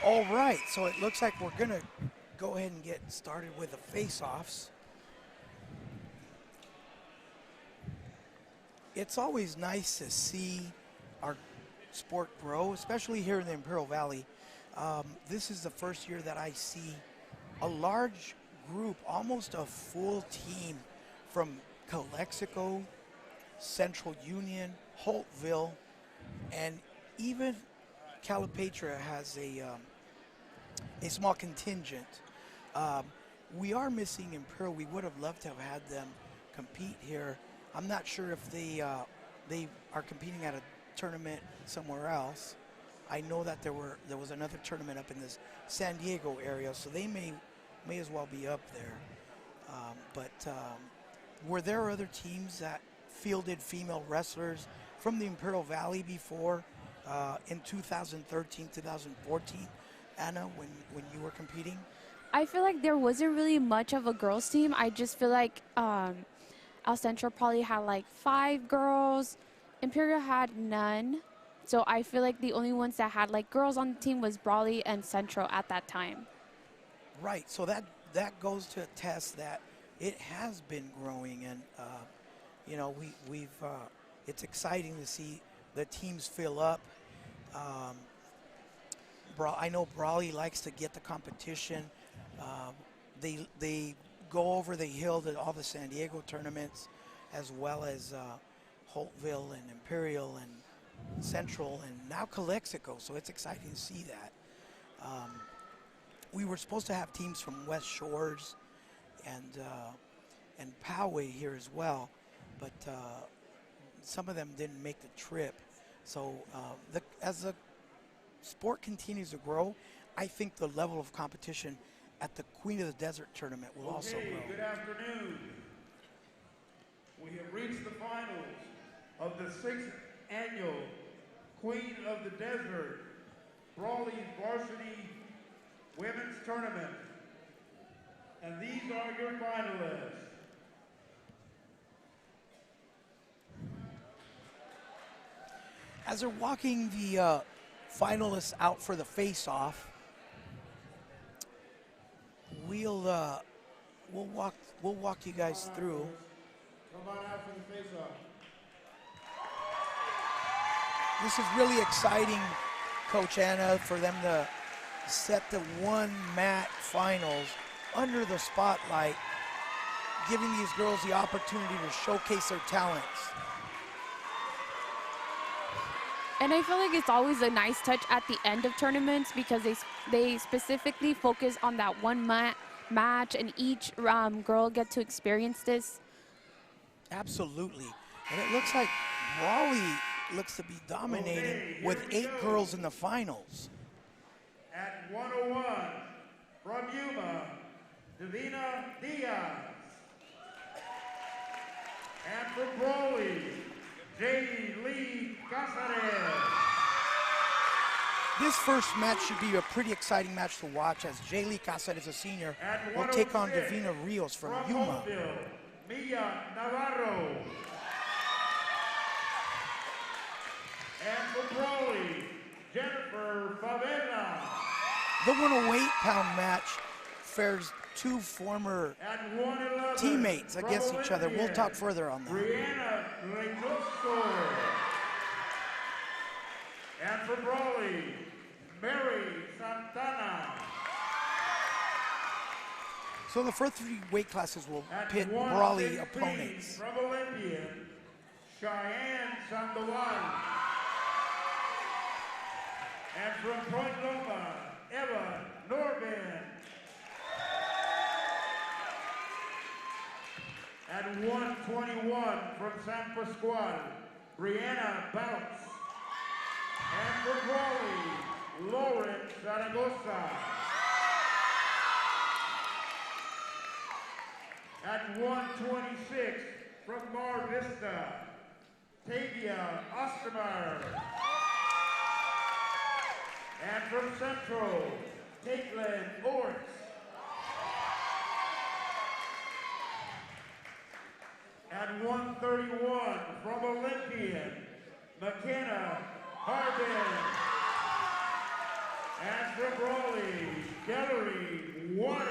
All right, so it looks like we're gonna go ahead and get started with the face-offs. It's always nice to see our sport grow, especially here in the Imperial Valley. This is the first year that I see a large group, almost a full team from Calexico, Central Union, Holtville, and even Calipatria has a small contingent. We are missing Imperial. We would have loved to have had them compete here. I'm not sure if they are competing at a tournament somewhere else. I know that there was another tournament up in this San Diego area, so they may as well be up there. Were there other teams that fielded female wrestlers from the Imperial Valley before in 2013, 2014, Anna, when you were competing? I feel like there wasn't really much of a girls team. I just feel like El Centro probably had like 5 girls. Imperial had none. So I feel like the only ones that had like girls on the team was Brawley and Centro at that time. Right, so that goes to attest that it has been growing, and you know, we've it's exciting to see the teams fill up. I know Brawley likes to get the competition. They go over the hill to all the San Diego tournaments, as well as Holtville and Imperial and Central and now Calexico, so it's exciting to see that. We were supposed to have teams from West Shores and Poway here as well, but some of them didn't make the trip. So as the sport continues to grow, I think the level of competition at the Queen of the Desert tournament will also grow. Good afternoon. We have reached the finals of the 6th annual Queen of the Desert Brawley Varsity Women's Tournament. And these are your finalists. As they're walking the finalists out for the face-off, we'll walk you guys through. Come on out for the face-off. This is really exciting, Coach Anna, for them to set the one-mat finals under the spotlight, giving these girls the opportunity to showcase their talents. And I feel like it's always a nice touch at the end of tournaments because they specifically focus on that one match, and each girl get to experience this. Absolutely. And it looks like Brawley looks to be dominating with 8 girls in the finals. At 101, from Yuma, Davina Rios. And from Brawley, J. Casares. This first match should be a pretty exciting match to watch, as Jaylee Casares, a senior, will take on Davina Rios from Yuma. Myla Navarro. And from Brawley, Jennifer Favela. The 108-pound match fares 2 former teammates against each other. We'll talk further on that. Brianna Reynoso. And from Brawley, Mary Santana. So the first 3 weight classes will pit Brawley opponents. From Olympian, Cheyenne Sandoval. And from Point Loma, Eva Norben. At 121 from San Pascual, Brianna Bounce. And from Brawley, Lauren Saragosa. At 126 from Mar Vista, Tavia Ostermeyer. And from Central, Caitlin Ortz. At 131 from Olympian, McKenna Harbin. And from Brawley, Gallery Juarez.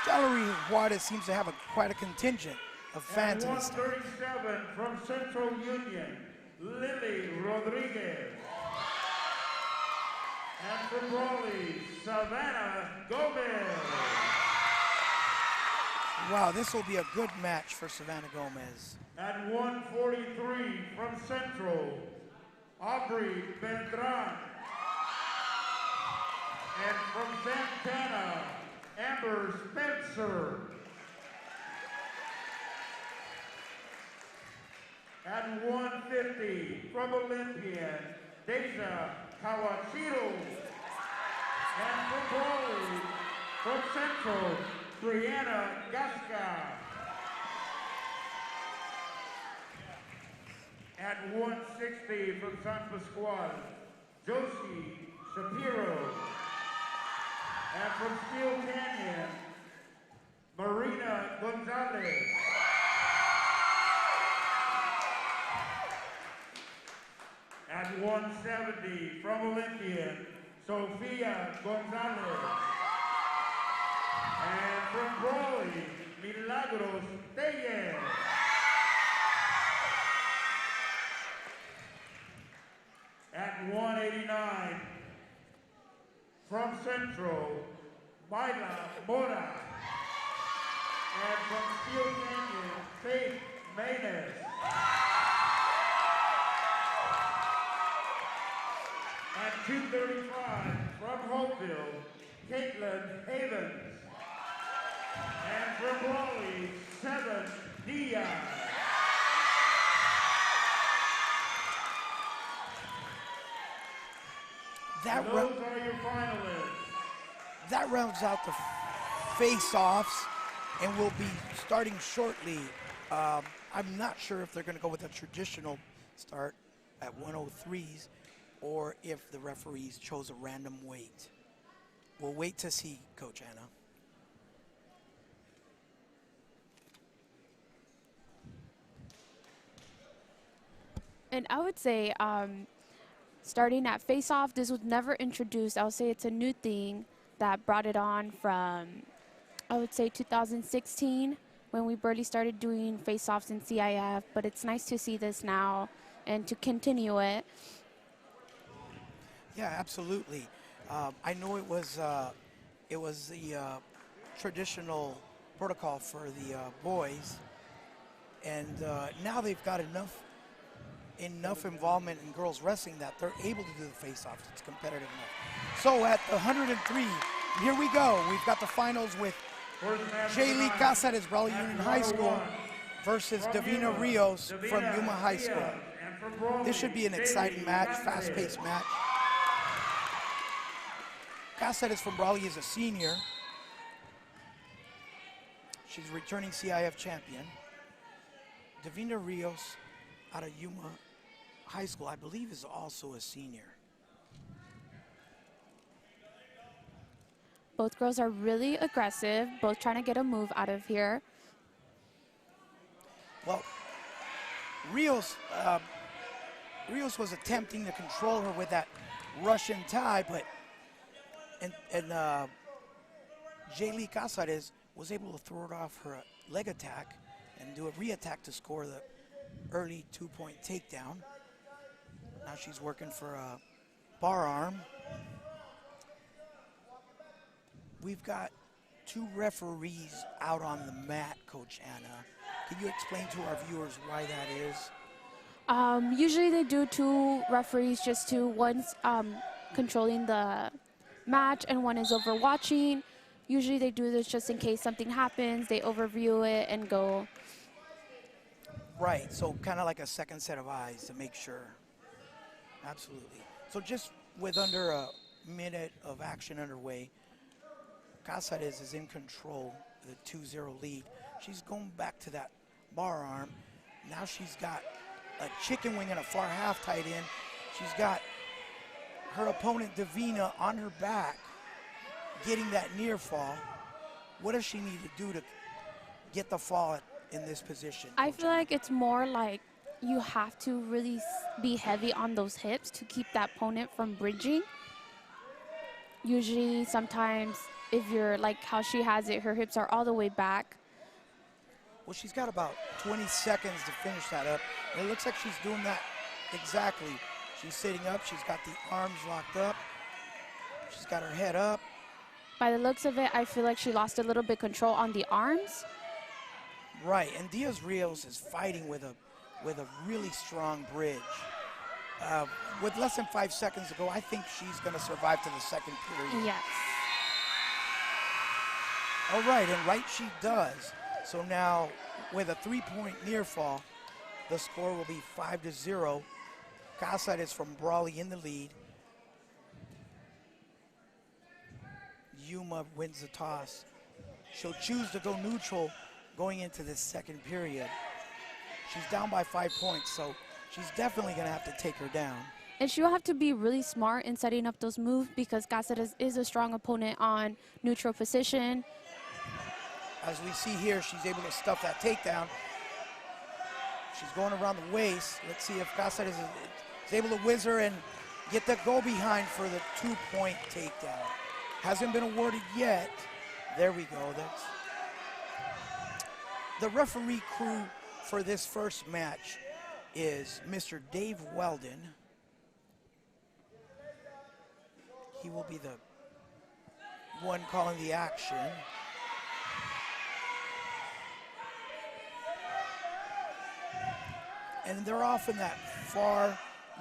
Gallery Juarez seems to have quite a contingent of fans in this town. 137 from Central Union, Lily Rodriguez. And from Brawley, Savannah Gomez. Wow, this will be a good match for Savannah Gomez. At 143 from Central, Aubrey Beltran. And from Santana, Amber Spencer. At 150 from Olympian, Deja Kawashiro. And from Brawley, from Central, Brianna Gasca. At 160 from San Pascual, Josie Shapiro. And from Steel Canyon, Marina Gonzalez. At 170 from Olympian, Sofia Gonzalez. And from Brawley, Milagros Tellez. At 189 from Central, Myla Mora. And from Steel Canyon, Faith Maynes. At 235 from Hopeville, Caitlin Havens. And from Brawley, 7 Diaz. Those are your finalists. That rounds out the face-offs, and we'll be starting shortly. I'm not sure if they're going to go with a traditional start at 103s or if the referees chose a random weight. We'll wait to see, Coach Anna. And I would say starting at face-off, this was never introduced. I would say it's a new thing that brought it on from, I would say, 2016 when we barely started doing face-offs in CIF. But it's nice to see this now and to continue it. Yeah, absolutely. I know it was the traditional protocol for the boys, and now they've got enough involvement in girls wrestling that they're able to do the face-offs. It's competitive enough. So at the 103, here we go. We've got the finals with Jaylee Cáceres, Brawley Union High School versus Davina Rios from Yuma High School. This should be an exciting match, fast-paced match. Cáceres from Brawley is a senior. She's a returning CIF champion. Davina Rios out of Yuma High School, I believe, is also a senior. Both girls are really aggressive, both trying to get a move out of here. Well, Rios was attempting to control her with that Russian tie, but Jaylee Cáceres was able to throw it off her leg attack and do a re-attack to score the early 2-point takedown. Now she's working for a bar arm. We've got two referees out on the mat, Coach Anna. Can you explain to our viewers why that is? Usually they do two referees, just two. One's controlling the match and one is overwatching. Usually they do this just in case something happens. They overview it and go. Right, so kind of like a second set of eyes to make sure. Absolutely. So just with under a minute of action underway, Cáceres is in control, the 2-0 lead. She's going back to that bar arm. Now she's got a chicken wing and a far half tied in. She's got her opponent, Davina, on her back, getting that near fall. What does she need to do to get the fall in this position? I feel like it's more like, you have to really be heavy on those hips to keep that opponent from bridging. Usually, sometimes, if you're like how she has it, her hips are all the way back. Well, she's got about 20 seconds to finish that up. And it looks like she's doing that exactly. She's sitting up. She's got the arms locked up. She's got her head up. By the looks of it, I feel like she lost a little bit control on the arms. Right, and Diaz Rios is fighting with a really strong bridge. With less than 5 seconds to go, I think she's going to survive to the second period. Yes. All right, and right she does. So now, with a 3-point near fall, the score will be 5-0. Cáceres from Brawley in the lead. Yuma wins the toss. She'll choose to go neutral going into this second period. She's down by 5 points, so she's definitely going to have to take her down. And she'll have to be really smart in setting up those moves because Cáceres is a strong opponent on neutral position. As we see here, she's able to stuff that takedown. She's going around the waist. Let's see if Cáceres is able to whiz her and get the go behind for the 2-point takedown. Hasn't been awarded yet. There we go. That's the referee crew for this first match is Mr. Dave Weldon. He will be the one calling the action. And they're off in that far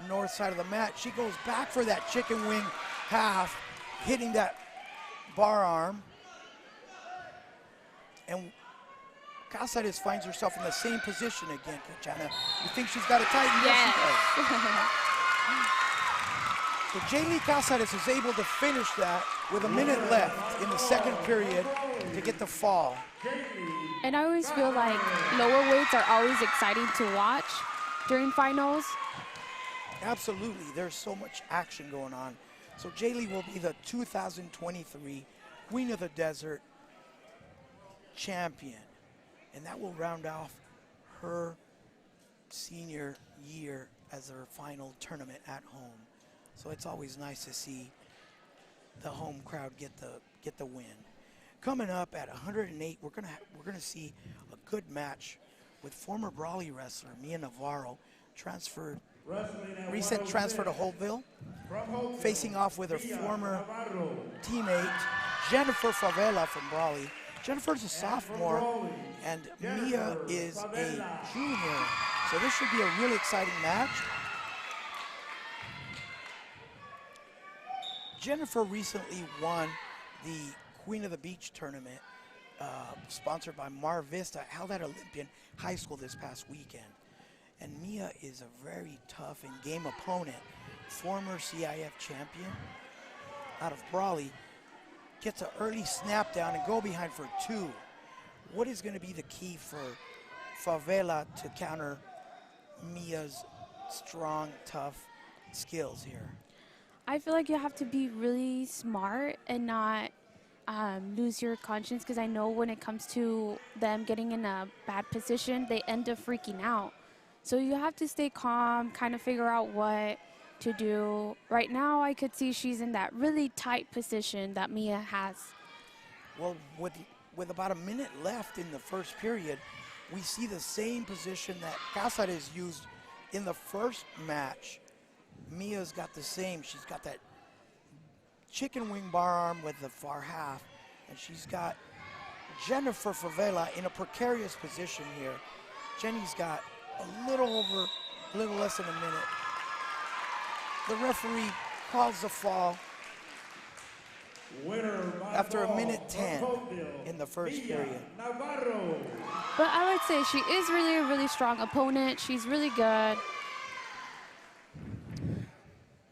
north side of the mat. She goes back for that chicken wing half, hitting that bar arm. And Cáceres finds herself in the same position again, Kachana. You think she's got it tight? Yes. So Jaylee Cáceres is able to finish that with a minute left in the second period to get the fall. And I always feel like lower weights are always exciting to watch during finals. Absolutely, there's so much action going on. So Jaylee will be the 2023 Queen of the Desert champion. And that will round off her senior year as her final tournament at home. So it's always nice to see the home crowd get the win. Coming up at 108, we're gonna see a good match with former Brawley wrestler Mia Navarro, recent transfer to Holtville, facing off with her former teammate Jennifer Favela from Brawley. Jennifer's a sophomore, and Mia is a junior. So this should be a really exciting match. Jennifer recently won the Queen of the Beach tournament, sponsored by Mar Vista, held at Olympian High School this past weekend. And Mia is a very tough and game opponent, former CIF champion out of Brawley. Gets an early snap down and go behind for 2. What is going to be the key for Favela to counter Mia's strong, tough skills here? I feel like you have to be really smart and not lose your conscience, because I know when it comes to them getting in a bad position, they end up freaking out. So you have to stay calm, kind of figure out what to do. Right now, I could see she's in that really tight position that Mia has. Well, with about a minute left in the first period, we see the same position that Cáceres used in the first match. Mia's got the same. She's got that chicken wing bar arm with the far half, and she's got Jennifer Favela in a precarious position here. Jenny's got a little less than a minute. The referee calls the fall after a minute 10 in the first period. But I would say she is really a really strong opponent. She's really good.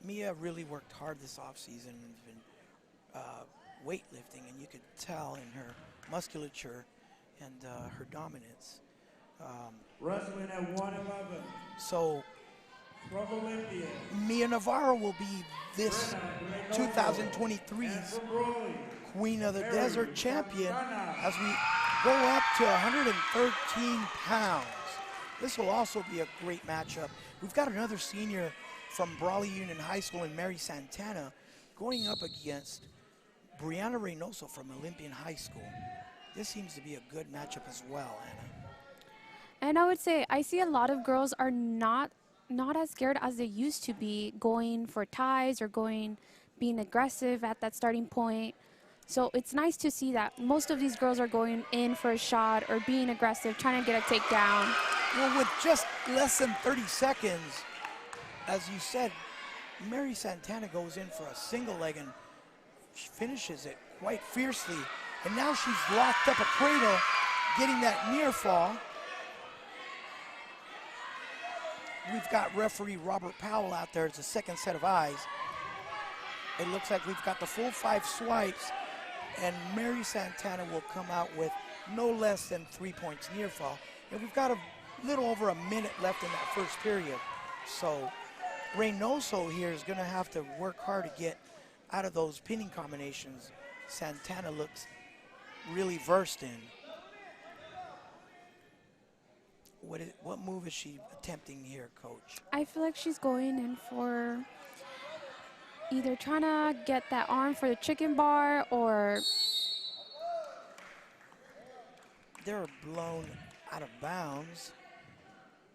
Mia really worked hard this offseason and has been weightlifting, and you could tell in her musculature and her dominance. Wrestling at 111. So From Olympia, Mia Navarro will be this 2023's Queen of the Desert champion as we go up to 113 pounds. This will also be a great matchup. We've got another senior from Brawley Union High School in Mary Santana going up against Brianna Reynoso from Olympian High School. This seems to be a good matchup as well, Anna. And I would say I see a lot of girls are not as scared as they used to be going for ties or being aggressive at that starting point. So it's nice to see that most of these girls are going in for a shot or being aggressive, trying to get a takedown. Well, with just less than 30 seconds, as you said, Mary Santana goes in for a single leg and she finishes it quite fiercely. And now she's locked up a cradle, getting that near fall. We've got referee Robert Powell out there as a second set of eyes. It looks like we've got the full 5 swipes, and Mary Santana will come out with no less than 3 points near fall. And we've got a little over a minute left in that first period. So Reynoso here is going to have to work hard to get out of those pinning combinations Santana looks really versed in. What move is she attempting here, Coach? I feel like she's going in for either trying to get that arm for the chicken bar or... They're blown out of bounds.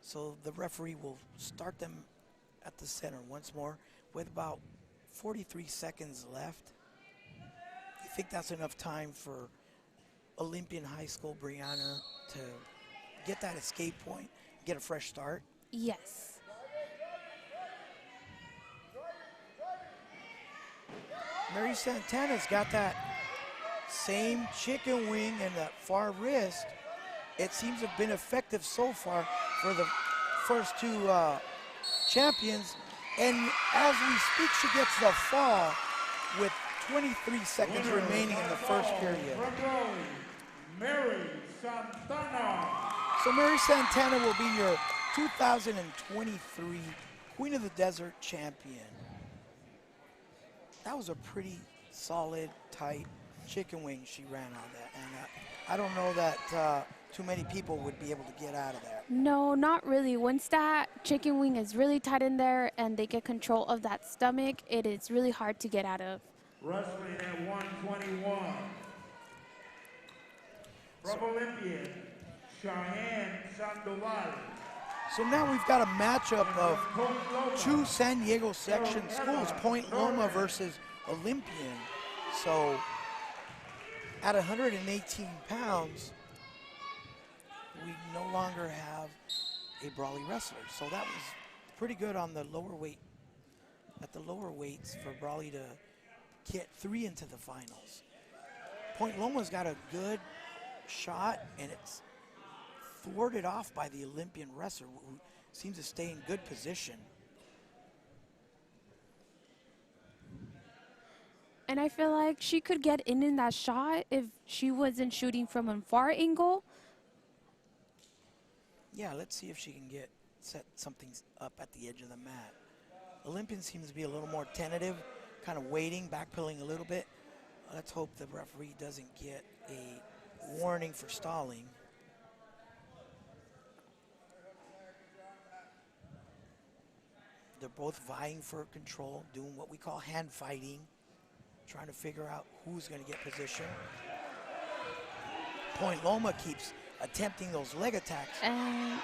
So the referee will start them at the center once more with about 43 seconds left. You think that's enough time for Olympian High School Brianna to get that escape point, get a fresh start? Yes. Mary Santana's got that same chicken wing and that far wrist. It seems to have been effective so far for the first 2 champions. And as we speak, she gets the fall with 23 seconds remaining in the first period. Mary Santana. So Mary Santana will be your 2023 Queen of the Desert champion. That was a pretty solid, tight chicken wing she ran on that. And I don't know that too many people would be able to get out of that. No, not really. Once that chicken wing is really tight in there and they get control of that stomach, it is really hard to get out of. Wrestling at 121. From Olympian, Cheyenne Sandoval. So now we've got a matchup of 2 San Diego section schools, Point Loma versus Olympian. So at 118 pounds, we no longer have a Brawley wrestler. So that was pretty good on the lower weight, at the lower weights for Brawley to get 3 into the finals. Point Loma's got a good shot, and it's thwarted off by the Olympian wrestler, who seems to stay in good position. And I feel like she could get in that shot if she wasn't shooting from a far angle. Yeah, let's see if she can set something up at the edge of the mat. Olympian seems to be a little more tentative, kind of waiting, backpedaling a little bit. Let's hope the referee doesn't get a warning for stalling. They're both vying for control, doing what we call hand fighting, trying to figure out who's going to get position. Point Loma keeps attempting those leg attacks. And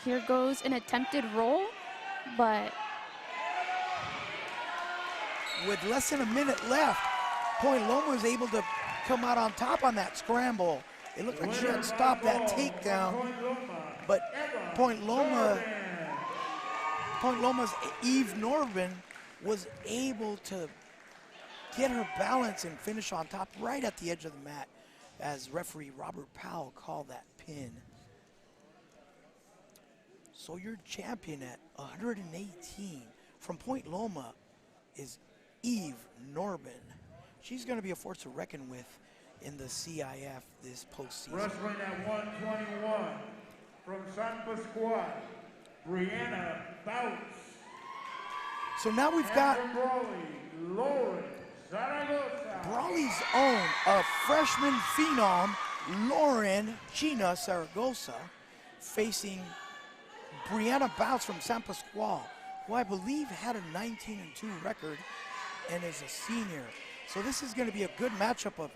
here goes an attempted roll, but... With less than a minute left, Point Loma was able to come out on top on that scramble. It looked like she had stopped that takedown, but Point Loma's Eve Norman was able to get her balance and finish on top right at the edge of the mat, as referee Robert Powell called that pin. So your champion at 118 from Point Loma is Eve Norman. She's going to be a force to reckon with in the CIF this postseason. Wrestling at 121 from San Pascual, Brianna Reynoso. So now we've got from Brawley, Lauren Saragosa. Brawley's own, a freshman phenom, Lauren Gina Saragosa, facing Brianna Bounce from San Pasqual, who I believe had a 19-2 record and is a senior. So this is going to be a good matchup of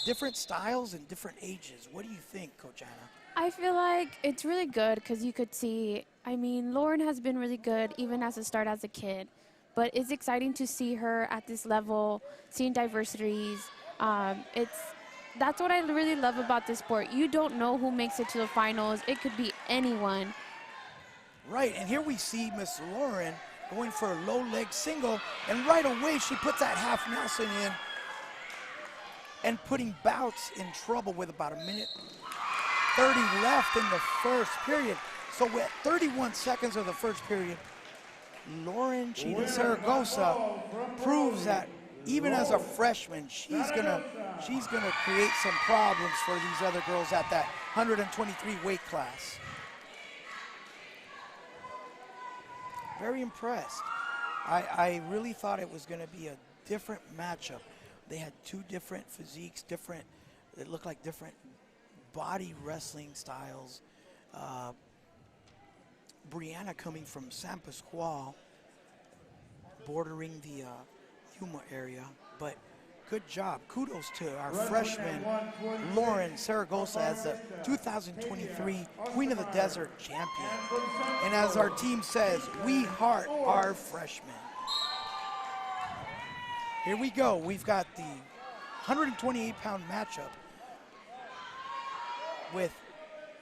different styles and different ages. What do you think, Coach Anna? I feel like it's really good because you could see, I mean, Lauren has been really good even as a start as a kid. But it's exciting to see her at this level, seeing diversities. That's what I really love about this sport. You don't know who makes it to the finals. It could be anyone. Right, and here we see Miss Lauren going for a low leg single, and right away she puts that half Nelson in and putting Bounce in trouble with about 1:30 left in the first period. So at 31 seconds of the first period, Lauren Saragosa proves that even as a freshman, she's gonna create some problems for these other girls at that 123 weight class. Very impressed. I really thought it was gonna be a different matchup. They had two different physiques, it looked like different body wrestling styles. Brianna coming from San Pasqual, bordering the Yuma area, but good job. Kudos to our freshman, Lauren Saragosa, as the 2023 Queen of the Desert champion. And as our team says, we heart our freshmen. Here we go. We've got the 128-pound matchup with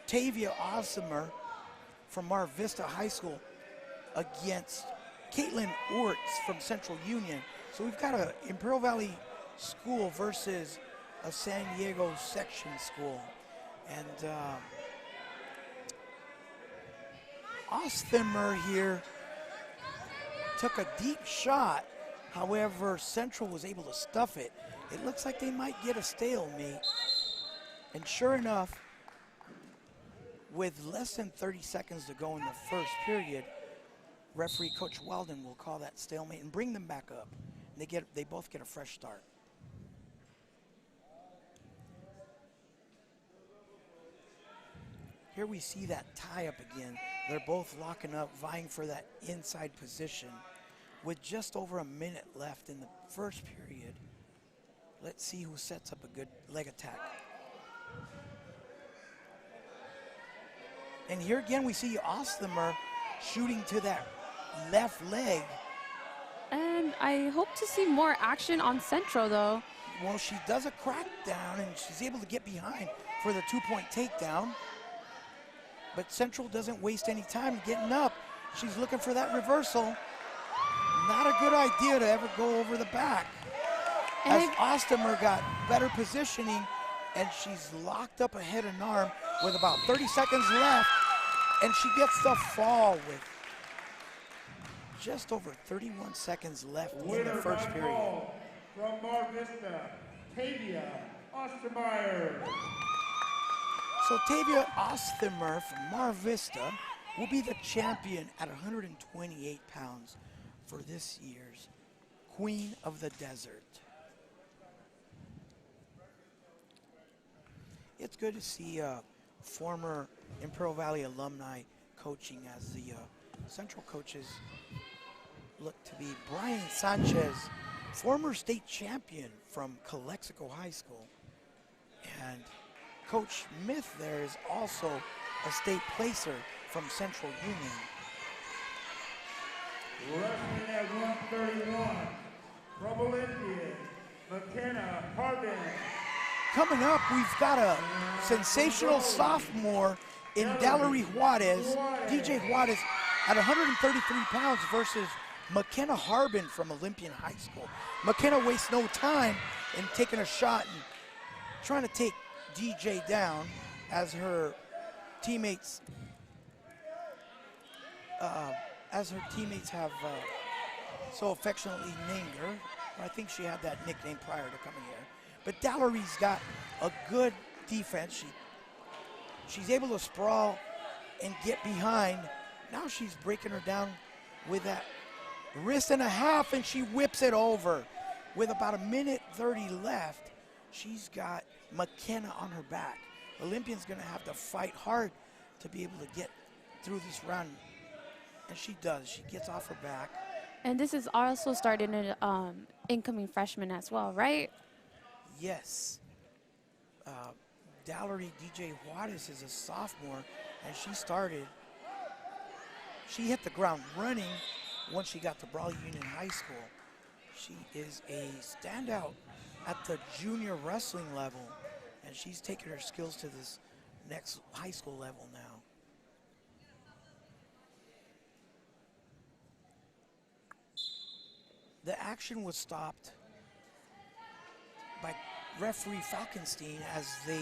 Tavia Osmer from Mar Vista High School against Caitlin Ortz from Central Union. So we've got a Imperial Valley school versus a San Diego section school. And Osthimer here took a deep shot. However, Central was able to stuff it. It looks like they might get a stalemate. And sure enough, with less than 30 seconds to go in the first period, referee Coach Weldon will call that stalemate and bring them back up. And they both get a fresh start. Here we see that tie up again. They're both locking up, vying for that inside position. With just over a minute left in the first period, let's see who sets up a good leg attack. And here again we see Osthimer shooting to that left leg. And I hope to see more action on Central, though. Well, she does a crackdown, and she's able to get behind for the two-point takedown. But Central doesn't waste any time getting up. She's looking for that reversal. Not a good idea to ever go over the back. As Osthimer got better positioning, and she's locked up a head and arm with about 30 seconds left, and she gets the fall with just over 31 seconds left in the first period. From Mar Vista, Tavia Ostermeyer. So Tavia Osthimer from Mar Vista will be the champion at 128 pounds for this year's Queen of the Desert. It's good to see former Imperial Valley alumni coaching, as the Central coaches look to be Brian Sanchez, former state champion from Calexico High School. And Coach Smith there is also a state placer from Central Union. Wrestling at 131, from Olympia, McKenna Harbin. Coming up, we've got a sensational sophomore in Dallery Juarez, DJ Juarez, at 133 pounds versus McKenna Harbin from Olympian High School. McKenna wastes no time in taking a shot and trying to take DJ down, as her teammates have so affectionately named her. I think she had that nickname prior to coming here. But Dallery's got a good defense. She's able to sprawl and get behind. Now she's breaking her down with that wrist and a half, and she whips it over. With about 1:30 left, she's got McKenna on her back. Olympian's gonna have to fight hard to be able to get through this round, and she does. She gets off her back. And this is also starting an incoming freshman as well, right? Yes. Dallery DJ Juarez is a sophomore, and she hit the ground running once she got to Brawley Union High School. She is a standout at the junior wrestling level, and she's taken her skills to this next high school level now. The action was stopped by referee Falkenstein as they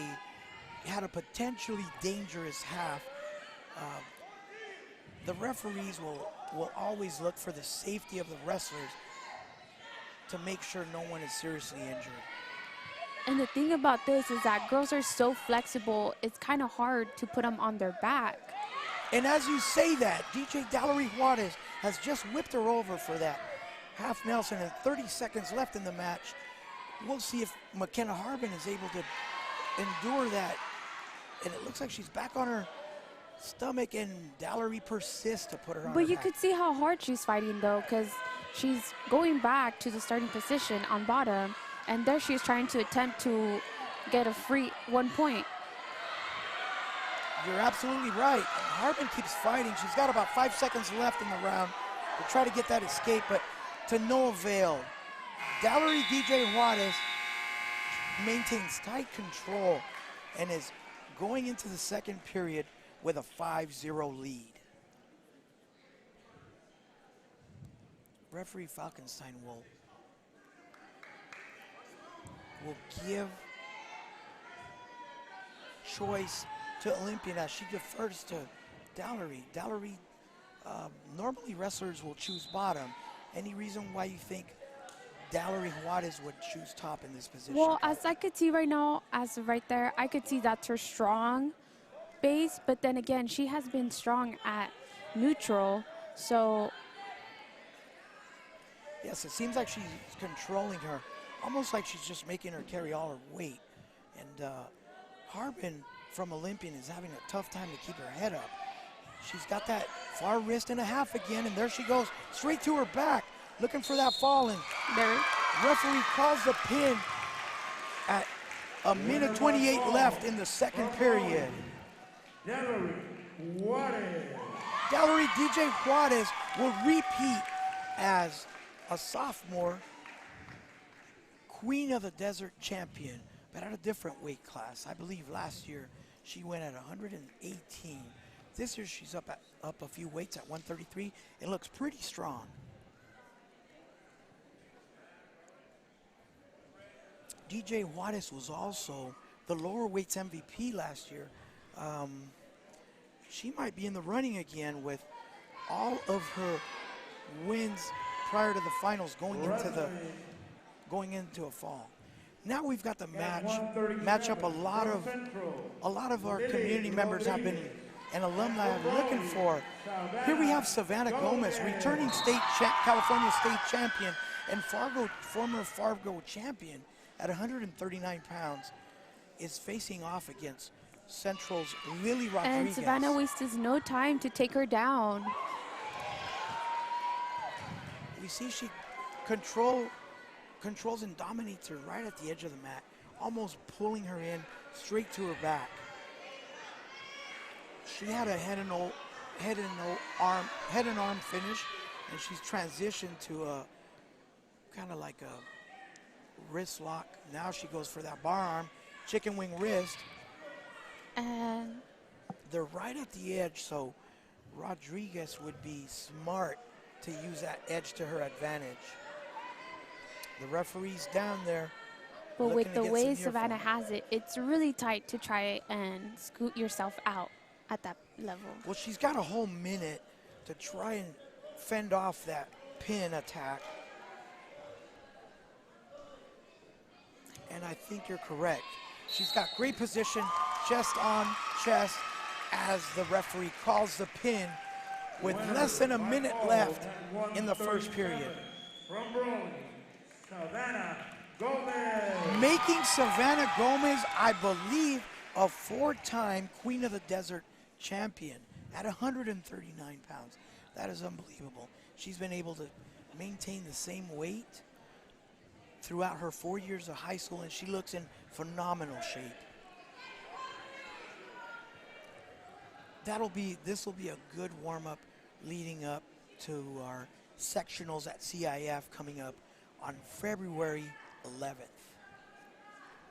had a potentially dangerous half. The referees will always look for the safety of the wrestlers to make sure no one is seriously injured. And the thing about this is that girls are so flexible, it's kind of hard to put them on their back. And as you say that, DJ Dallery Juarez has just whipped her over for that half Nelson, and 30 seconds left in the match. We'll see if McKenna Harbin is able to endure that. And it looks like she's back on her stomach, and Dallery persists to put her on But her you back. could see how hard she's fighting though, because she's going back to the starting position on bottom, and there she's trying to attempt to get a free 1 point. You're absolutely right. Harbin keeps fighting. She's got about 5 seconds left in the round to try to get that escape, but to no avail. Dallery DJ Juarez maintains tight control and is going into the second period with a 5-0 lead. Referee Falkenstein will give choice to Olympian as she defers to Dallery. Dallery, normally wrestlers will choose bottom. Any reason why you think Dallery Juarez would choose top in this position? Well, as I could see right now, as of right there, I could see that's her strong base, but then again, she has been strong at neutral, so. Yes, it seems like she's controlling her, almost like she's just making her carry all her weight. And Harbin from Olympian is having a tough time to keep her head up. She's got that far wrist and a half again, and there she goes, straight to her back, looking for that fall, and There. referee calls the pin at a minute 28 left in the second period. Dallery Juarez. Dallery DJ Juarez will repeat as a sophomore Queen of the Desert champion, but at a different weight class. I believe last year she went at 118. This year she's up a few weights at 133 and looks pretty strong. DJ Juarez was also the lower weights MVP last year. She might be in the running again with all of her wins prior to the finals going into a fall. Now we've got the match up. A lot of our community members have been and alumni are looking for. Here we have Savannah Gomez, returning California state champion and former Fargo champion at 139 pounds, is facing off against Central's Lily Rodriguez. And Savannah wastes no time to take her down. We see she controls and dominates her right at the edge of the mat, almost pulling her in straight to her back. She had a head and arm finish, and she's transitioned to a kind of like a wrist lock. Now she goes for that bar arm, chicken wing wrist. And they're right at the edge, so Rodriguez would be smart to use that edge to her advantage. The referee's down there. but with the way Savannah has it, it's really tight to try and scoot yourself out at that level. Well, she's got a whole minute to try and fend off that pin attack. And I think you're correct. She's got great position, chest on chest, as the referee calls the pin with less than a minute left in the first period. From Brawley, Savannah Gomez. Making Savannah Gomez, I believe, a 4-time Queen of the Desert champion at 139 pounds. That is unbelievable. She's been able to maintain the same weight throughout her 4 years of high school, and she looks in phenomenal shape. This will be a good warm-up leading up to our sectionals at CIF coming up on February 11th.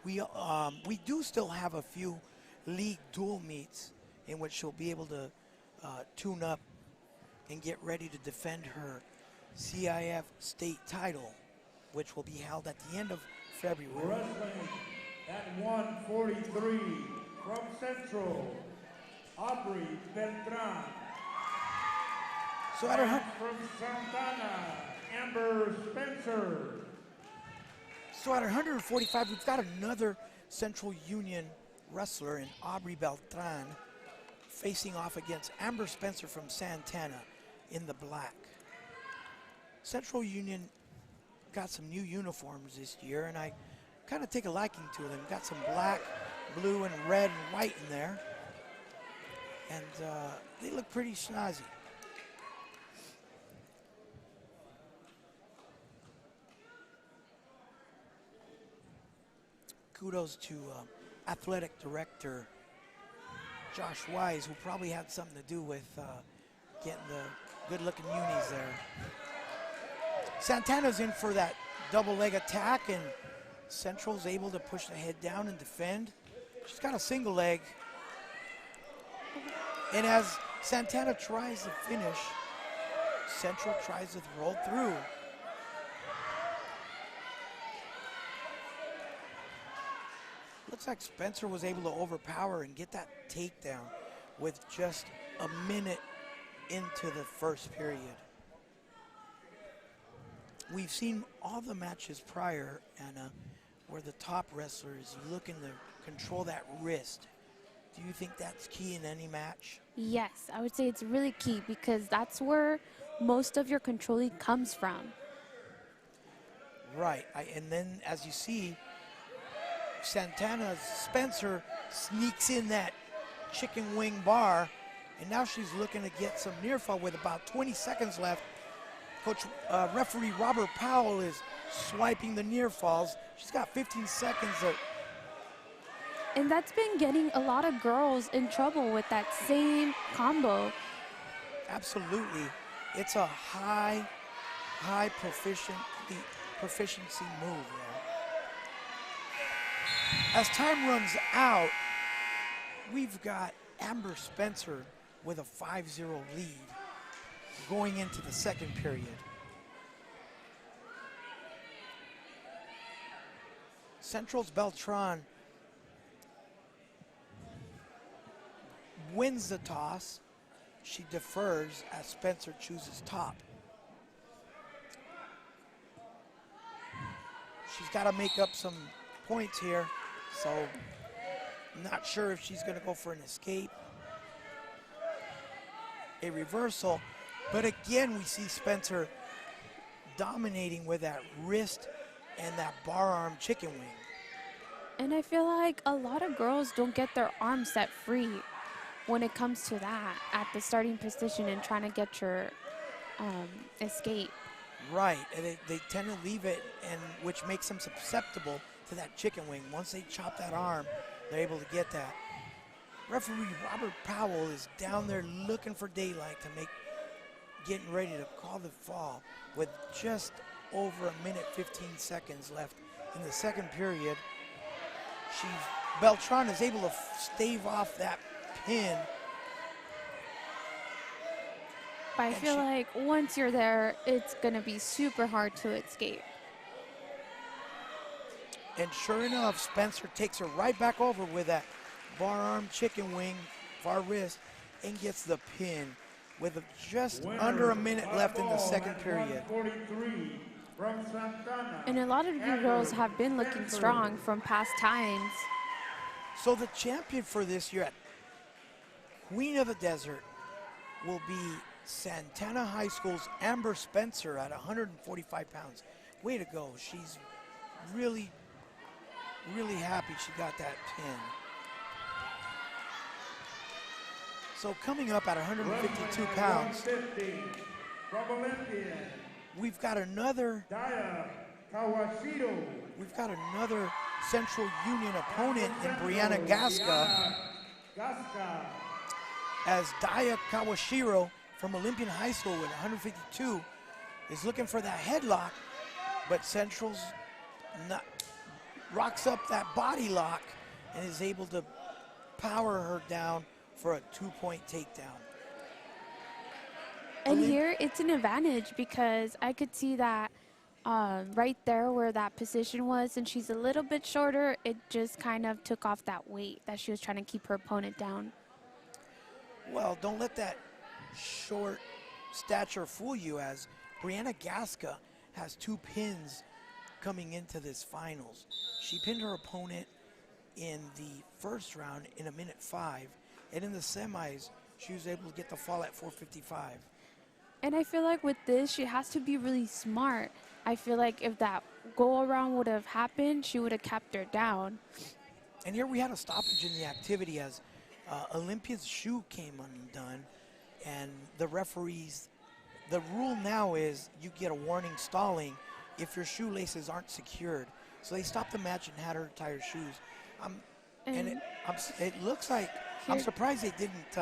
We do still have a few league dual meets in which she'll be able to tune up and get ready to defend her CIF state title, which will be held at the end of February. Wrestling at 143 from Central, Aubrey Beltran. So at her, From Santana, Amber Spencer. So at 145, we've got another Central Union wrestler in Aubrey Beltran facing off against Amber Spencer from Santana in the black. Central Union got some new uniforms this year, and I kind of take a liking to them. Got some black, blue, and red and white in there. And they look pretty snazzy. Kudos to athletic director Josh Wise, who probably had something to do with getting the good-looking unis there. Santana's in for that double leg attack, and Central's able to push the head down and defend. She's got a single leg. And as Santana tries to finish, Central tries to roll through. Looks like Spencer was able to overpower and get that takedown with just a minute into the first period. We've seen all the matches prior, Anna, where the top wrestler is looking to control that wrist. Do you think that's key in any match? Yes, I would say it's really key because that's where most of your controlling comes from. Right, and then as you see, Spencer sneaks in that chicken wing bar, and now she's looking to get some near fall with about 20 seconds left. Referee Robert Powell is swiping the near falls. She's got 15 seconds. And that's been getting a lot of girls in trouble with that same combo. Absolutely. It's a high proficiency move there. As time runs out, we've got Amber Spencer with a 5-0 lead going into the second period. Central's Beltran wins the toss. She defers as Spencer chooses top. She's got to make up some points here, so not sure if she's going to go for an escape, a reversal, but again we see Spencer dominating with that wrist and that bar arm chicken wing. And I feel like a lot of girls don't get their arms set free when it comes to that at the starting position and trying to get your escape. Right, and they tend to leave it, and which makes them susceptible to that chicken wing. Once they chop that arm, they're able to get that. Referee Robert Powell is down there looking for daylight to getting ready to call the fall with just over a minute 15 seconds left in the second period. Beltran is able to stave off that pin. But I feel like once you're there, it's going to be super hard to escape. And sure enough, Spencer takes her right back over with that bar arm chicken wing, far wrist, and gets the pin with just under a minute left in the second period. And a lot of you girls have been looking strong from past times. So the champion for this year at Queen of the Desert will be Santana High School's Amber Spencer at 145 pounds. Way to go. She's really, really happy she got that pin. So coming up at 152 pounds, 150 from Olympian, we've got another Kawashiro. We've got another Central Union opponent in Brianna Gasca, Gasca. as Daya Kawashiro from Olympian High School at 152 is looking for that headlock, but Central's rocks up that body lock and is able to power her down for a 2-point takedown. And here it's an advantage because I could see that right there where that position was, and she's a little bit shorter, it just kind of took off that weight that she was trying to keep her opponent down. Well, don't let that short stature fool you, as Brianna Gasca has 2 pins coming into this finals. She pinned her opponent in the first round in 1:05, and in the semis, she was able to get the fall at 4:55. And I feel like with this, she has to be really smart. I feel like if that go around would have happened, she would have kept her down. And here we had a stoppage in the activity as Olympia's shoe came undone, and the referees, the rule now is you get a warning stalling if your shoelaces aren't secured. So they stopped the match and had her tie her shoes. It looks like, I'm surprised they didn't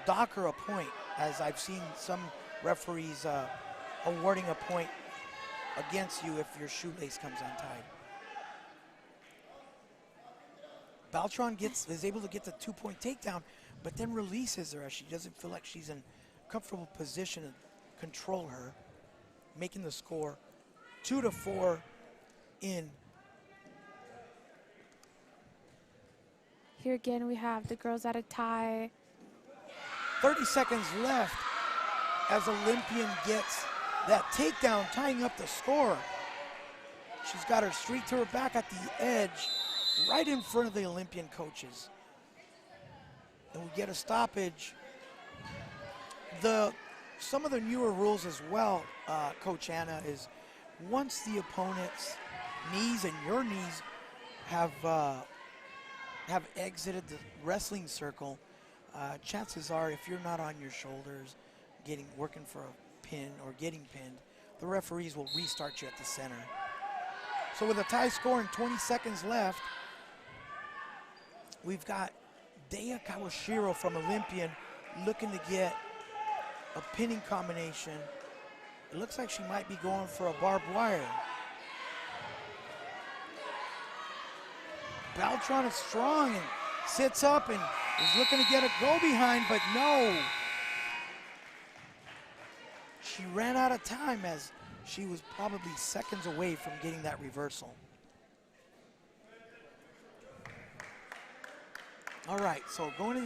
dock her a point, as I've seen some referees awarding a point against you if your shoelace comes untied. Beltran is able to get the 2-point takedown, but then releases her as she doesn't feel like she's in a comfortable position to control her, making the score 2-4 in. Here again, we have the girls at a tie. 30 seconds left as Olympian gets that takedown, tying up the score. She's got her streak to her back at the edge, right in front of the Olympian coaches. And we get a stoppage. Some of the newer rules as well, Coach Anna, is once the opponent's knees and your knees have exited the wrestling circle, chances are if you're not on your shoulders, working for a pin or getting pinned, the referees will restart you at the center. So with a tie score and 20 seconds left, we've got Daya Kawashiro from Olympian looking to get a pinning combination. It looks like she might be going for a barbed wire. Beltran is strong and sits up and is looking to get a go behind, but no. She ran out of time as she was probably seconds away from getting that reversal. All right, so going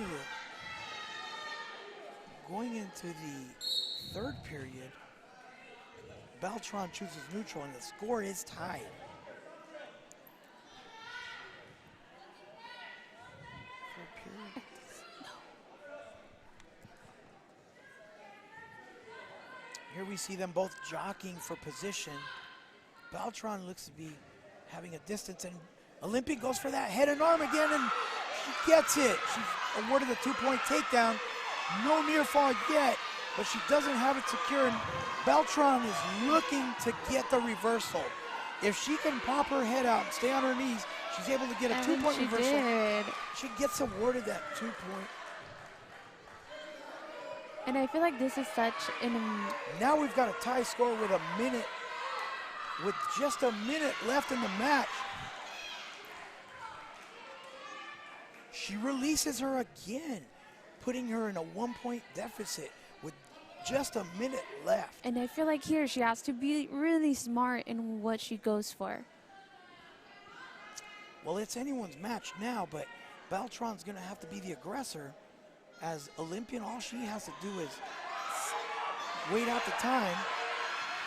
into the third period, Beltran chooses neutral and the score is tied. Here we see them both jockeying for position. Beltran looks to be having a distance, and Olympian goes for that head and arm again, and she gets it. She's awarded a 2-point takedown. No near fall yet, but she doesn't have it secure, and Beltran is looking to get the reversal. If she can pop her head out and stay on her knees, she's able to get a 2-point reversal. Did. She gets awarded that 2-point. And I feel like this is such an... Now we've got a tie score with just a minute left in the match. She releases her again, putting her in a 1-point deficit with just a minute left. And I feel like here she has to be really smart in what she goes for. Well, it's anyone's match now, but Beltran's gonna have to be the aggressor. As Olympian, all she has to do is wait out the time.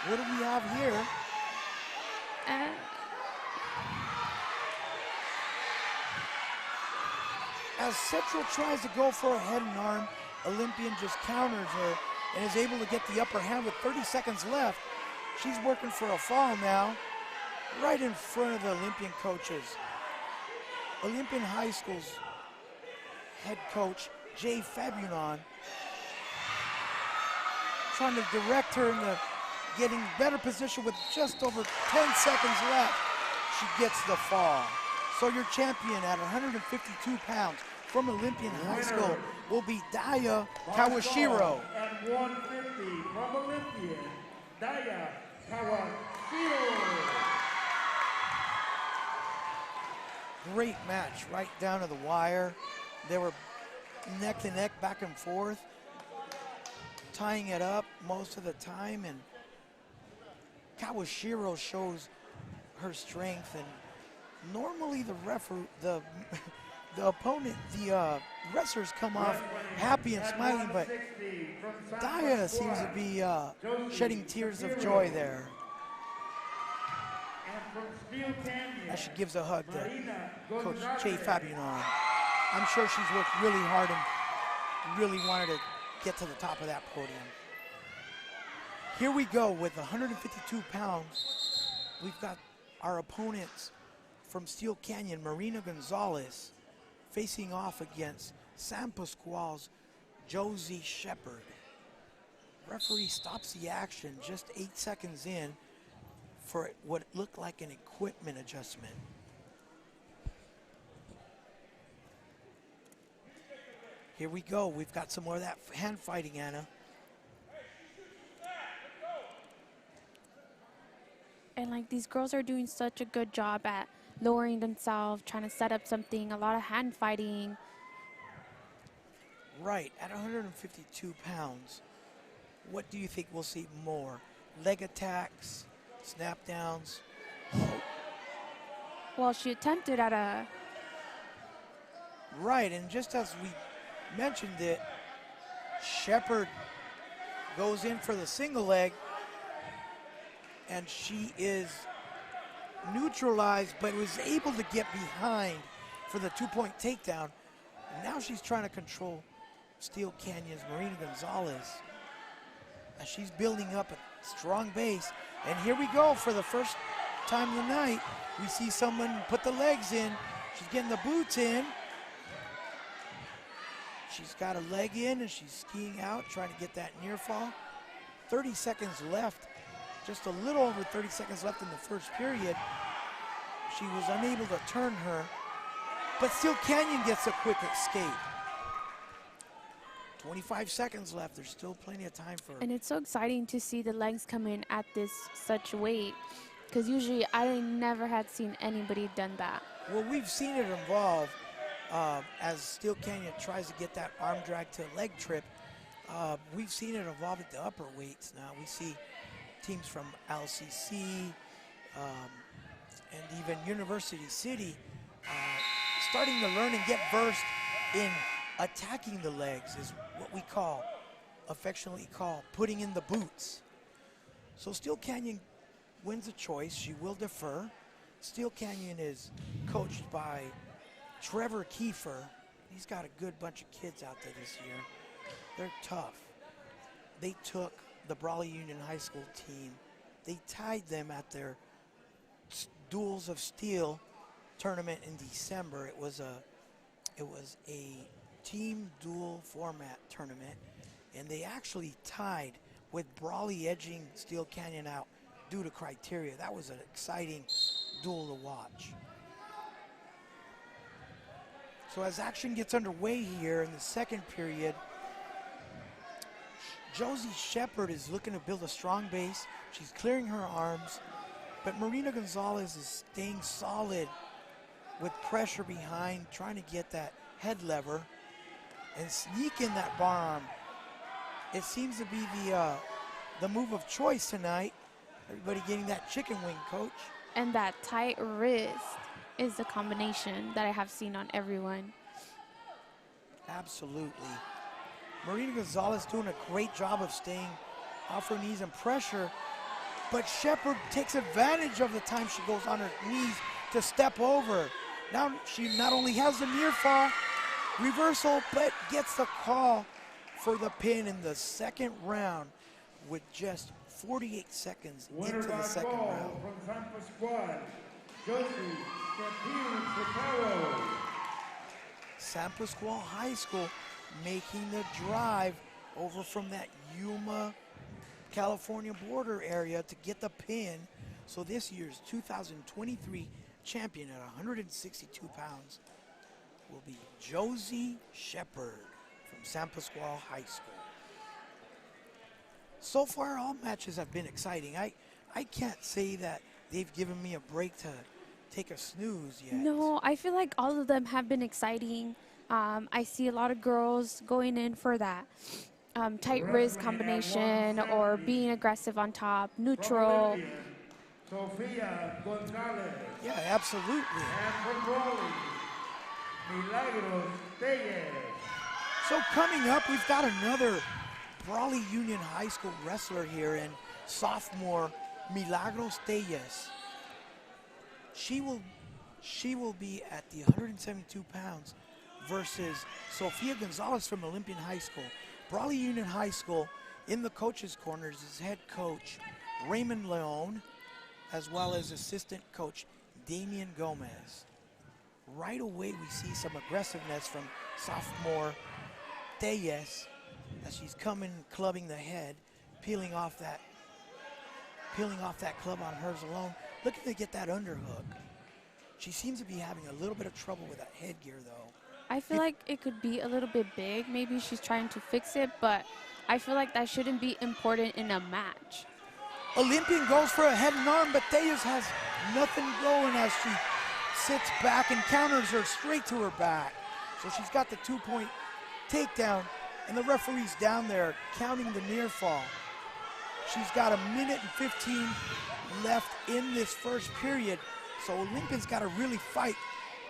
What do we have here? As Central tries to go for a head and arm, Olympian just counters her and is able to get the upper hand with 30 seconds left. She's working for a fall now, right in front of the Olympian coaches. Olympian High School's head coach, Jay Fabunon, trying to direct her into getting better position with just over 10 seconds left. She gets the fall. So your champion at 152 pounds from Olympian High School will be Daya Kawashiro. At 150 from Olympian, Daya Kawashiro. Great match, right down to the wire. They were neck to neck, back and forth, tying it up most of the time, and Kawashiro shows her strength. And normally the opponent, the wrestlers come off happy and smiling, but Daya seems to be shedding tears of joy there. As she gives a hug to Coach Jay Fabunon. I'm sure she's worked really hard and really wanted to get to the top of that podium. Here we go with 152 pounds. We've got our opponents from Steel Canyon, Marina Gonzalez, facing off against San Pasquale's Josie Shepard. Referee stops the action just 8 seconds in for what looked like an equipment adjustment. Here we go. We've got some more of that hand fighting, Anna. And like these girls are doing such a good job at lowering themselves, trying to set up something, a lot of hand fighting. Right, at 152 pounds, what do you think we'll see more? Leg attacks, snap downs? Well, she attempted at a... Right, and just as we mentioned it, Shepard goes in for the single leg, and she is neutralized, but was able to get behind for the 2-point takedown. And now she's trying to control Steel Canyon's Marina Gonzalez as she's building up a strong base. And here we go for the first time of the night. We see someone put the legs in. She's getting the boots in. She's got a leg in and she's skiing out, trying to get that near fall. 30 seconds left, just a little over 30 seconds left in the first period. She was unable to turn her, but Steel Canyon gets a quick escape. 25 seconds left, there's still plenty of time for... And it's so exciting to see the legs come in at this such weight, because usually I never had seen anybody done that. Well, we've seen it involve as Steel Canyon tries to get that arm drag to a leg trip. We've seen it evolve at the upper weights now. We see teams from LCC and even University City starting to learn and get versed in attacking the legs, is what we affectionately call putting in the boots. So Steel Canyon wins a choice. She will defer. Steel Canyon is coached by Trevor Kiefer. He's got a good bunch of kids out there this year. They're tough. They took the Brawley Union High School team. They tied them at their Duels of Steel tournament in December. It was a team duel format tournament, and they actually tied with Brawley edging Steel Canyon out due to criteria. That was an exciting duel to watch. So as action gets underway here in the second period, Josie Shepard is looking to build a strong base. She's clearing her arms, but Marina Gonzalez is staying solid with pressure behind, trying to get that head lever and sneak in that bar arm. It seems to be the move of choice tonight. Everybody getting that chicken wing, Coach. And that tight wrist is the combination that I have seen on everyone. Absolutely. Marina Gonzalez doing a great job of staying off her knees and pressure, but Shepard takes advantage of the time she goes on her knees to step over. Now she not only has the near fall reversal, but gets the call for the pin in the second round with just 48 seconds into the second round. From Tampa Squad, Josie Campino. San Pasqual High School making the drive over from that Yuma, California border area to get the pin. So this year's 2023 champion at 162 pounds will be Josie Shepard from San Pasqual High School. So far, all matches have been exciting. I can't say that they've given me a break to take a snooze yet. No, I feel like all of them have been exciting. I see a lot of girls going in for that tight wrist combination or being aggressive on top, neutral. Sofia Gonzalez. Yeah, absolutely. And from Brawley, Milagros Reyes. So coming up, we've got another Brawley Union High School wrestler here, and sophomore Milagros Reyes. She will be at the 172 pounds versus Sofia Gonzalez from Olympian High School. Brawley Union High School, in the coaches' corners is head coach Raymond Leon, as well as assistant coach Damian Gomez. Right away, we see some aggressiveness from sophomore Reyes as she's coming, clubbing the head, peeling off that club on hers alone, looking to get that underhook. She seems to be having a little bit of trouble with that headgear, though. I feel like it could be a little bit big. Maybe she's trying to fix it, but I feel like that shouldn't be important in a match. Olympian goes for a head and arm, but Reyes has nothing going as she sits back and counters her straight to her back. So she's got the 2-point takedown, and the referee's down there counting the near fall. She's got 1 minute and 15 left in this first period, so Olympian's got to really fight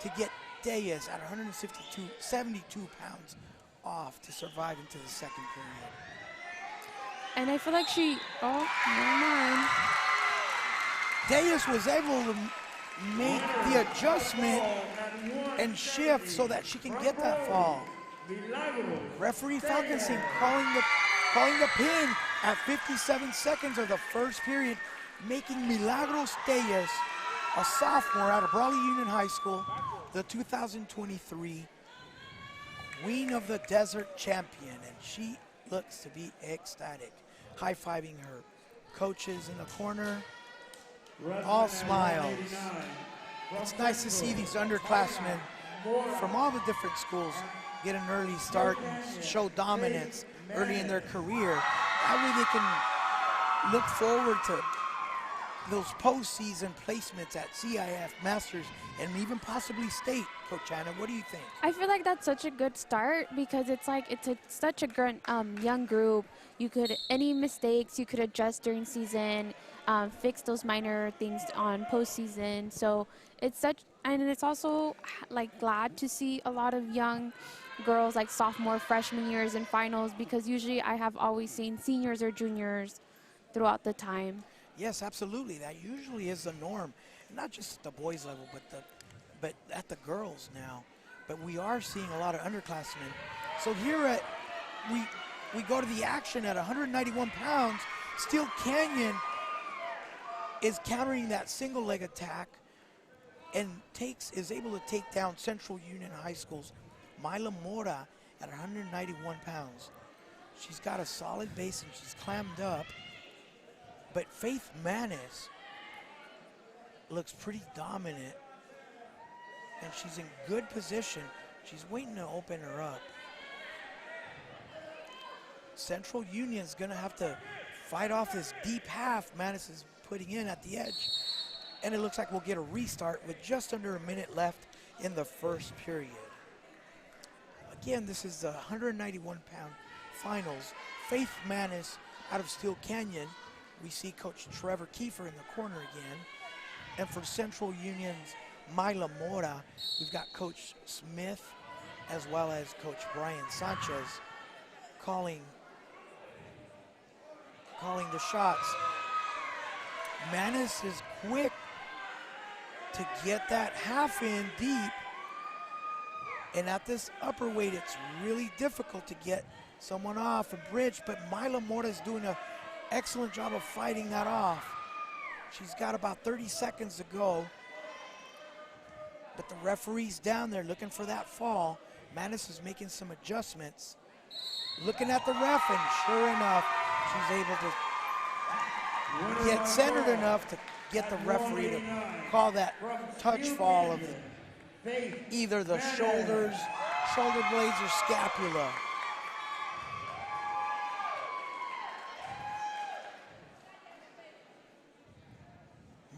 to get Reyes at 72 pounds off to survive into the second period. And I feel like oh, never mind. Reyes was able to make the adjustment and shift so that she can get that fall. Referee Falkenstein calling the pin at 57 seconds of the first period, making Milagros Reyes, a sophomore out of Brawley Union High School, the 2023 Queen of the Desert champion, and she looks to be ecstatic, high-fiving her coaches in the corner, all smiles. It's nice to see these underclassmen from all the different schools get an early start and show dominance early in their career. That way they can look forward to those postseason placements at CIF, Masters, and even possibly state. Coach Anna, what do you think? I feel like that's such a good start because it's such a young group. Any mistakes you could adjust during season, fix those minor things on postseason. So and it's also like glad to see a lot of young girls like sophomore, freshman years in finals, because usually I have always seen seniors or juniors throughout the time. Yes, absolutely. That usually is the norm, not just at the boys level, but at the girls now. But we are seeing a lot of underclassmen. So here we go to the action at 191 pounds. Steel Canyon is countering that single leg attack and is able to take down Central Union High School's Myla Mora at 191 pounds. She's got a solid base and she's clammed up. But Faith Manis looks pretty dominant, and she's in good position. She's waiting to open her up. Central Union's gonna have to fight off this deep half Manis is putting in at the edge. And it looks like we'll get a restart with just under a minute left in the first period. Again, this is the 191-pound finals. Faith Manis out of Steel Canyon. We see Coach Trevor Kiefer in the corner again. And for Central Union's Myla Mora, we've got Coach Smith as well as Coach Brian Sanchez calling the shots. Manis is quick to get that half in deep. And at this upper weight, it's really difficult to get someone off a bridge, but Myla Mora is doing an excellent job of fighting that off. She's got about 30 seconds to go. But the referee's down there looking for that fall. Mattis is making some adjustments. Looking at the ref, and sure enough, she's able to get centered enough to get the referee to call that touch fall of either the shoulders, shoulder blades, or scapula.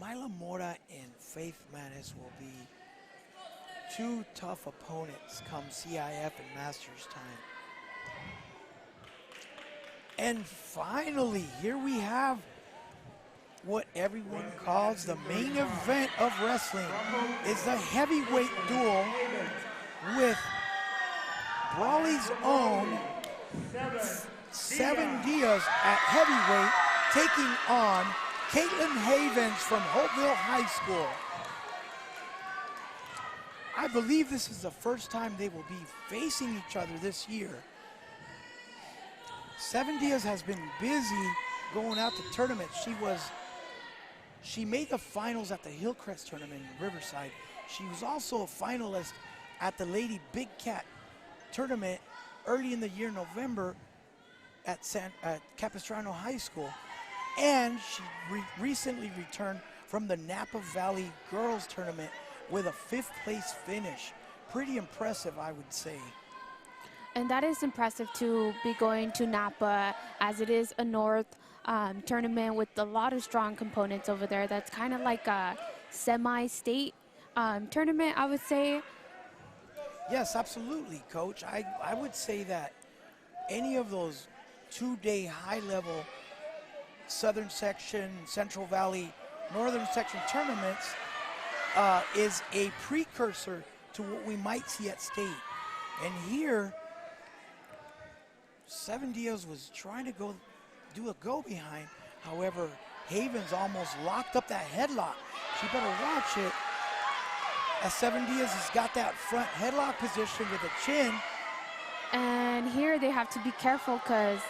Myla Mora and Faith Mattis will be two tough opponents come CIF and Masters time. And finally, here we have what everyone calls the main event of wrestling. Is the heavyweight duel with Brawley's own Seven Diaz at heavyweight taking on Caitlin Havens from Hopeville High School. I believe this is the first time they will be facing each other this year. Seven Diaz has been busy going out to tournaments. She made the finals at the Hillcrest tournament in Riverside. She was also a finalist at the Lady Big Cat tournament early in the year, November, at Capistrano High School. And she recently returned from the Napa Valley Girls Tournament with a 5th place finish. Pretty impressive, I would say. And that is impressive to be going to Napa, as it is a North tournament with a lot of strong components over there. That's kind of like a semi-state tournament, I would say. Yes, absolutely, Coach. I would say that any of those 2-day high-level Southern Section, Central Valley, Northern Section tournaments is a precursor to what we might see at state. And here, Seven Diaz was trying to do a go behind. However, Havens almost locked up that headlock. She better watch it, as Seven Diaz has got that front headlock position with a chin. And here they have to be careful, because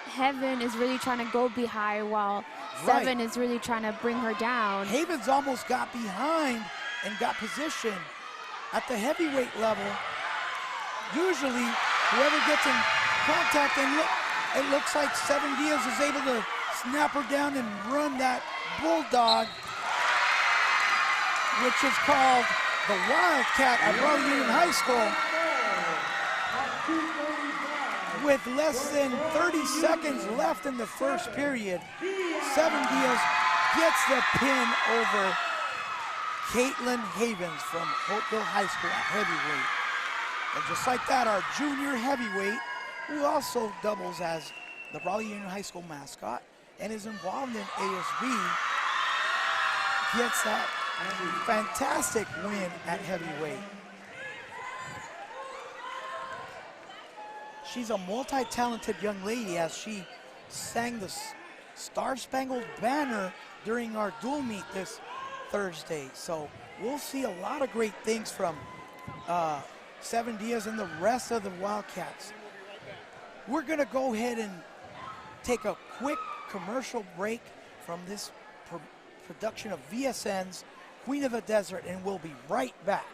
Heaven is really trying to go behind while Seven is really trying to bring her down. Havens almost got behind and got position at the heavyweight level. Usually, whoever gets in contact, and it looks like Seven Diaz is able to snap her down and run that bulldog, which is called the Wildcat at Brawley Union High School. With less than 30 seconds left in the first period, Seven Diaz gets the pin over Caitlin Havens from Hopeville High School at heavyweight. And just like that, our junior heavyweight, who also doubles as the Brawley Union High School mascot and is involved in ASB, gets that fantastic win at heavyweight. She's a multi-talented young lady, as she sang the Star-Spangled Banner during our dual meet this Thursday. So we'll see a lot of great things from Seven Diaz and the rest of the Wildcats. We're gonna go ahead and take a quick commercial break from this production of VSN's Queen of the Desert, and we'll be right back.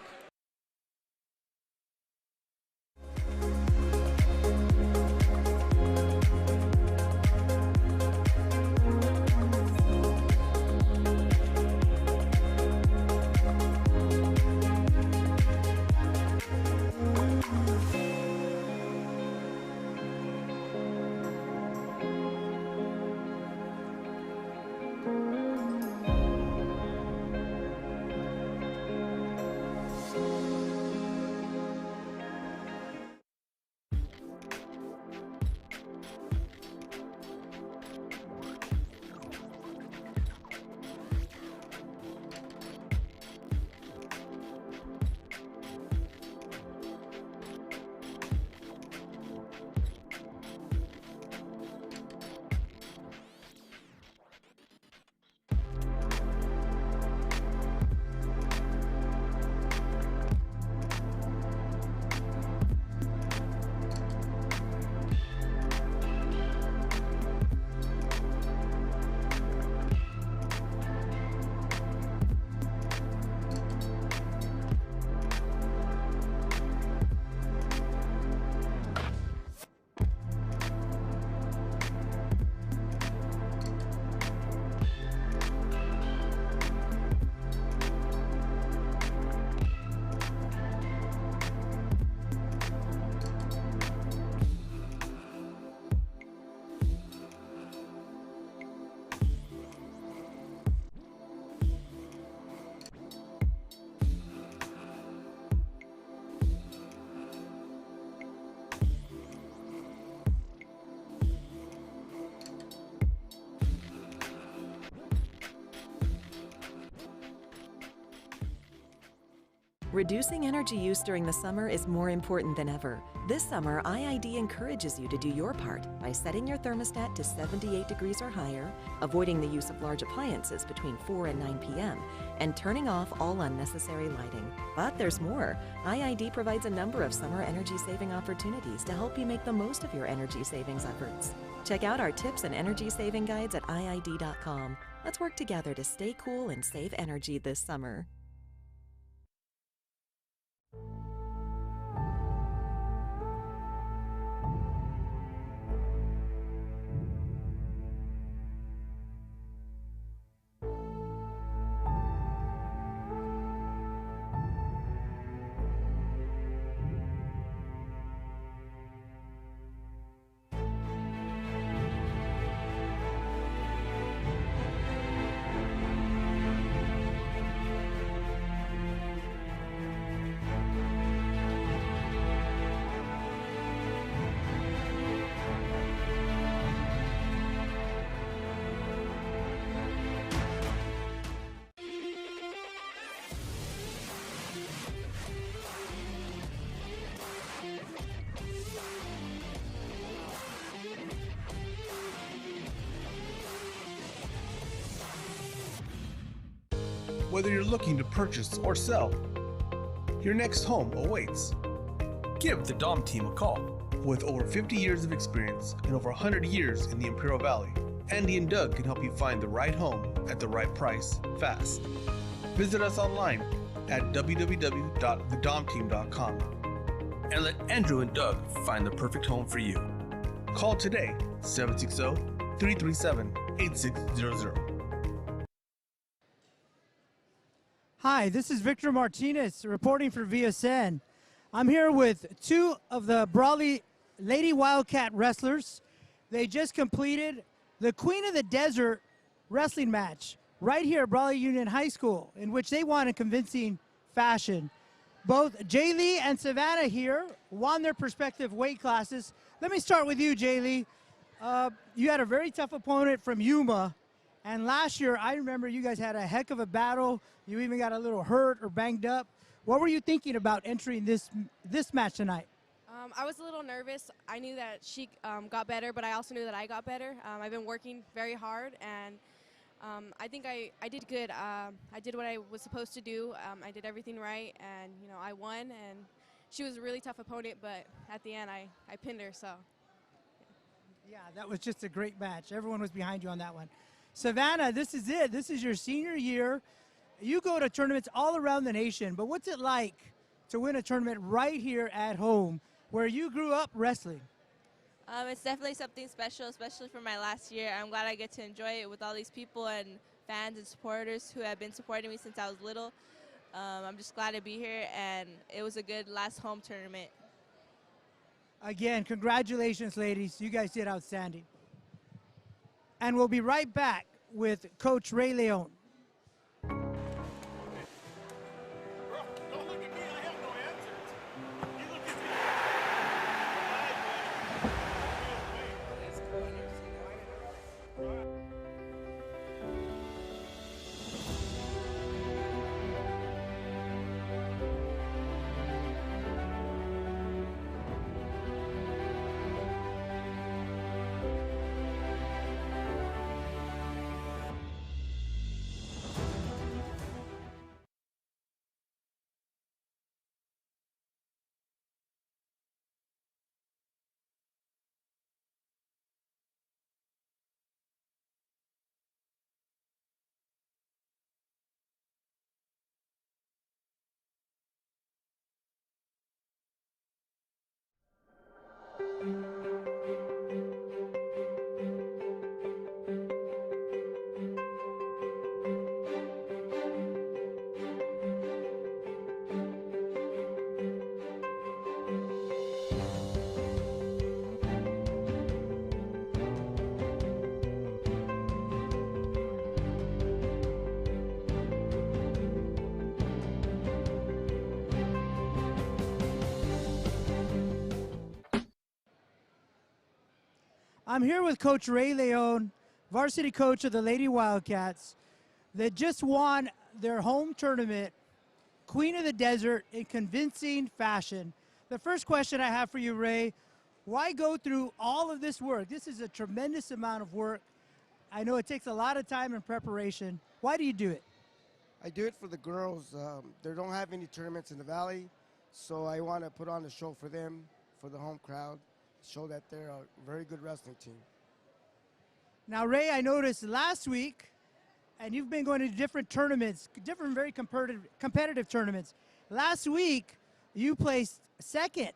Reducing energy use during the summer is more important than ever. This summer, IID encourages you to do your part by setting your thermostat to 78 degrees or higher, avoiding the use of large appliances between 4 and 9 p.m., and turning off all unnecessary lighting. But there's more. IID provides a number of summer energy-saving opportunities to help you make the most of your energy savings efforts. Check out our tips and energy saving guides at IID.com. Let's work together to stay cool and save energy this summer. Whether you're looking to purchase or sell, your next home awaits. Give the Dom team a call. With over 50 years of experience and over 100 years in the Imperial Valley, Andy and Doug can help you find the right home at the right price fast. Visit us online at www.thedomteam.com and let Andrew and Doug find the perfect home for you. Call today, 760-337-8600. Hi, this is Victor Martinez reporting for VSN. I'm here with two of the Brawley Lady Wildcat wrestlers. They just completed the Queen of the Desert wrestling match right here at Brawley Union High School, in which they won in convincing fashion. Both Jay Lee and Savannah here won their respective weight classes. Let me start with you, Jay Lee. You had a very tough opponent from Yuma. And last year, I remember you guys had a heck of a battle. You even got a little hurt or banged up. What were you thinking about entering this match tonight? I was a little nervous. I knew that she got better, but I also knew that I got better. I've been working very hard, and I think I did good. I did what I was supposed to do. I did everything right, and I won. And she was a really tough opponent, but at the end, I pinned her. So. Yeah, that was just a great match. Everyone was behind you on that one. Savannah, this is it. This is your senior year. You go to tournaments all around the nation, but what's it like to win a tournament right here at home where you grew up wrestling? It's definitely something special, especially for my last year. I'm glad I get to enjoy it with all these people and fans and supporters who have been supporting me since I was little. I'm just glad to be here, and it was a good last home tournament. Again, congratulations, ladies. You guys did outstanding. And we'll be right back with Coach Ray Leon. I'm here with Coach Ray Leon, varsity coach of the Lady Wildcats, that just won their home tournament Queen of the Desert in convincing fashion. The first question I have for you, Ray, why go through all of this work? This is a tremendous amount of work. I know it takes a lot of time and preparation. Why do you do it? I do it for the girls. They don't have any tournaments in the Valley, so I want to put on a show for them, for the home crowd, show that they're a very good wrestling team. Now, Ray, I noticed last week, and you've been going to different tournaments, different very competitive tournaments. Last week, you placed second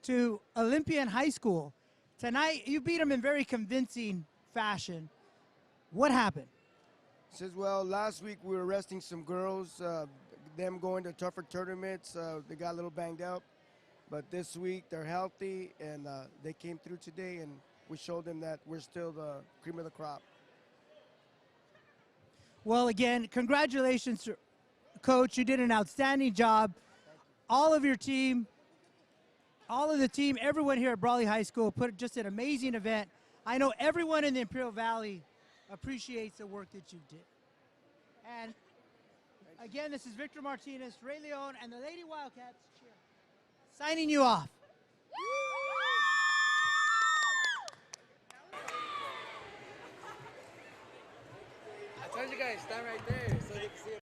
to Olympian High School. Tonight, you beat them in very convincing fashion. What happened? Says, well, last week we were wrestling some girls, them going to tougher tournaments. They got a little banged up. But this week they're healthy, and they came through today, and we showed them that we're still the cream of the crop. Well, again, congratulations, Coach. You did an outstanding job. All of your team, all of the team, everyone here at Brawley High School put just an amazing event. I know everyone in the Imperial Valley appreciates the work that you did. And again, this is Victor Martinez, Ray Leon, and the Lady Wildcats signing you off. I told you guys, stand right there so they can see it.